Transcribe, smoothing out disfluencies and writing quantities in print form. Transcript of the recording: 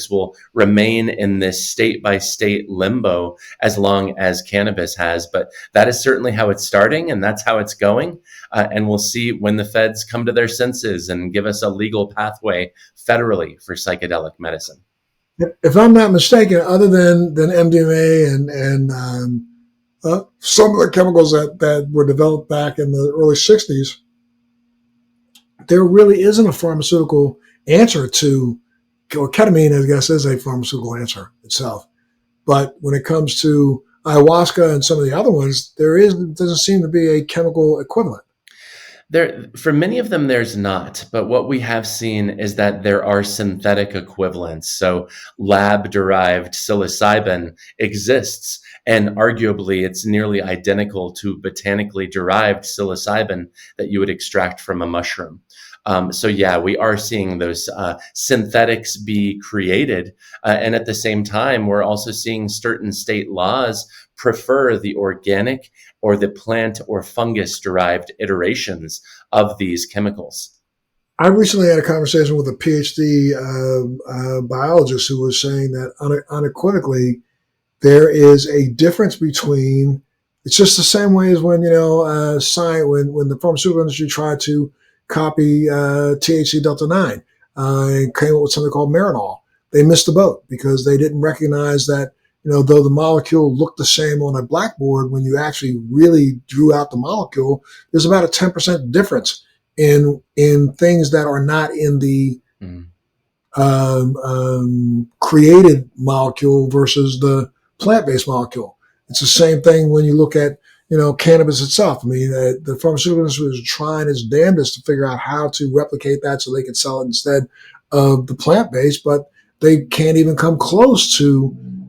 psychedelics will remain in this state by state limbo as long as cannabis has. But that is certainly how it's starting, and that's how it's going. And we'll see when the feds come to their senses and give us a legal pathway federally for psychedelic medicine. If I'm not mistaken, other than MDMA and some of the chemicals that were developed back in the early 60s, there really isn't a pharmaceutical answer to, or ketamine, I guess, is a pharmaceutical answer itself. But when it comes to ayahuasca and some of the other ones, doesn't seem to be a chemical equivalent. For many of them, there's not. But what we have seen is that there are synthetic equivalents. So lab-derived psilocybin exists, and arguably it's nearly identical to botanically derived psilocybin that you would extract from a mushroom. So yeah, we are seeing those synthetics be created. And at the same time, we're also seeing certain state laws prefer the organic or the plant or fungus derived iterations of these chemicals. I recently had a conversation with a PhD biologist who was saying that unequivocally there is a difference between, it's just the same way as when, science, when the pharmaceutical industry tried to copy THC Delta 9 and came up with something called Marinol. They missed the boat because they didn't recognize that, though the molecule looked the same on a blackboard, when you actually really drew out the molecule, there's about a 10% difference in things that are not in the created molecule versus the plant-based molecule. It's the same thing when you look at, cannabis itself. I mean, the pharmaceutical industry is trying its damnedest to figure out how to replicate that so they can sell it instead of the plant-based, but they can't even come close to